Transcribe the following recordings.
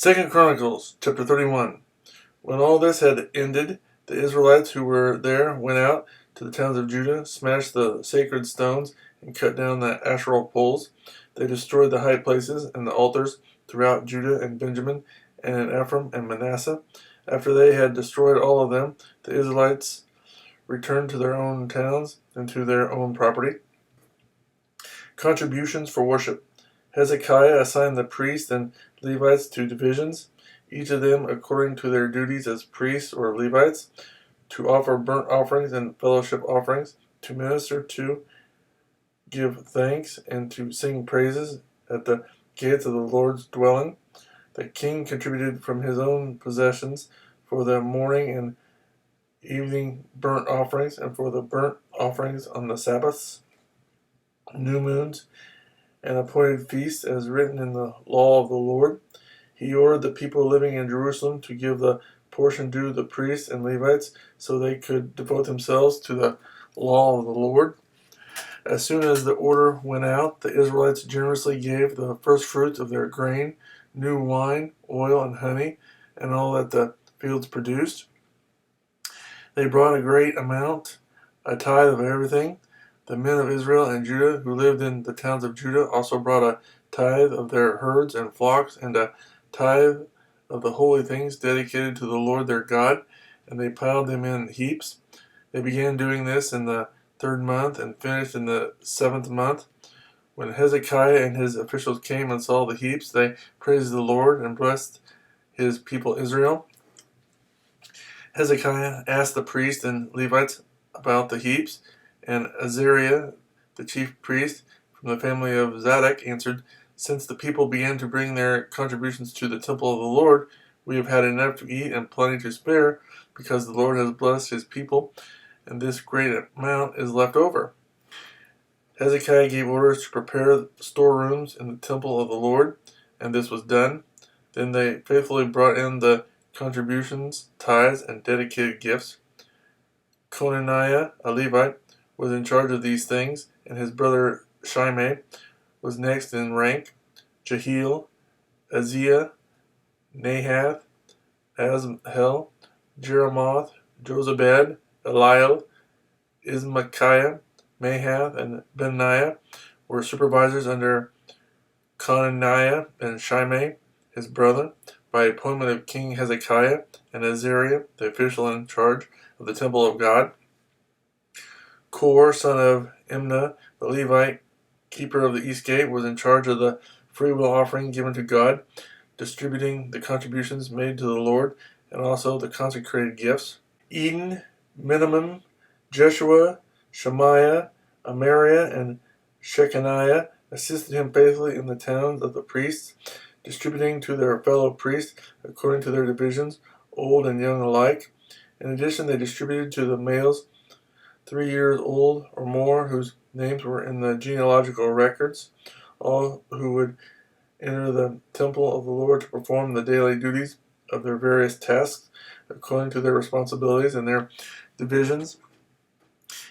2 Chronicles chapter 31. When all this had ended, the Israelites who were there went out to the towns of Judah, smashed the sacred stones, and cut down the Asherah poles. They destroyed the high places and the altars throughout Judah and Benjamin, and in Ephraim and Manasseh. After they had destroyed all of them, the Israelites returned to their own towns and to their own property. Contributions for worship. Hezekiah assigned the priests and Levites to divisions, each of them according to their duties as priests or Levites, to offer burnt offerings and fellowship offerings, to minister, to give thanks, and to sing praises at the gates of the Lord's dwelling. The king contributed from his own possessions for the morning and evening burnt offerings, and for the burnt offerings on the Sabbaths, new moons, and appointed feasts as written in the law of the Lord. He ordered the people living in Jerusalem to give the portion due the priests and Levites so they could devote themselves to the law of the Lord. As soon as the order went out, the Israelites generously gave the first fruits of their grain, new wine, oil, and honey, and all that the fields produced. They brought a great amount, a tithe of everything. The men of Israel and Judah who lived in the towns of Judah also brought a tithe of their herds and flocks, and a tithe of the holy things dedicated to the Lord their God, and they piled them in heaps. They began doing this in the 3rd month and finished in the 7th month. When Hezekiah and his officials came and saw the heaps, they praised the Lord and blessed his people Israel. Hezekiah asked the priests and Levites about the heaps, and Azariah, the chief priest from the family of Zadok, answered, "Since the people began to bring their contributions to the temple of the Lord, we have had enough to eat and plenty to spare, because the Lord has blessed his people, and this great amount is left over." Hezekiah gave orders to prepare storerooms in the temple of the Lord, and this was done. Then they faithfully brought in the contributions, tithes, and dedicated gifts. Conaniah, a Levite, was in charge of these things, and his brother Shimei was next in rank. Jehiel, Aziah, Nahath, Ashel, Jeremoth, Jozabad, Eliel, Ismachiah, Mahath, and Benaiah were supervisors under Conaniah and Shimei, his brother, by appointment of King Hezekiah, and Azariah, the official in charge of the temple of God. Kor, son of Imnah, the Levite, keeper of the east gate, was in charge of the freewill offering given to God, distributing the contributions made to the Lord, and also the consecrated gifts. Eden, Minimum, Jeshua, Shemaiah, Amariah, and Shechaniah assisted him faithfully in the towns of the priests, distributing to their fellow priests according to their divisions, old and young alike. In addition, they distributed to the males 3 years old or more whose names were in the genealogical records, all who would enter the temple of the Lord to perform the daily duties of their various tasks according to their responsibilities and their divisions.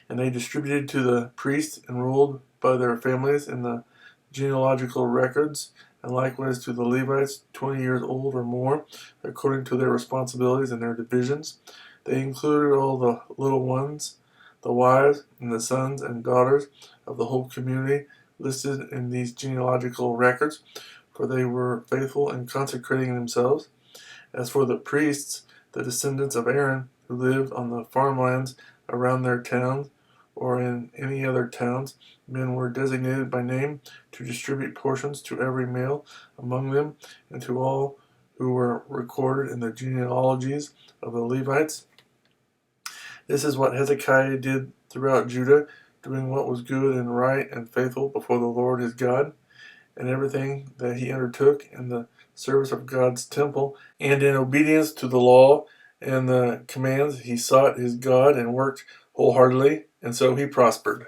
And they distributed to the priests enrolled by their families in the genealogical records, and likewise to the Levites 20 years old or more, according to their responsibilities and their divisions. They included all the little ones, the wives, and the sons and daughters of the whole community listed in these genealogical records, for they were faithful in consecrating themselves. As for the priests, the descendants of Aaron, who lived on the farmlands around their towns, or in any other towns, men were designated by name to distribute portions to every male among them, and to all who were recorded in the genealogies of the Levites. This is what Hezekiah did throughout Judah, doing what was good and right and faithful before the Lord his God, and everything that he undertook in the service of God's temple, and in obedience to the law and the commands, he sought his God and worked wholeheartedly, and so he prospered.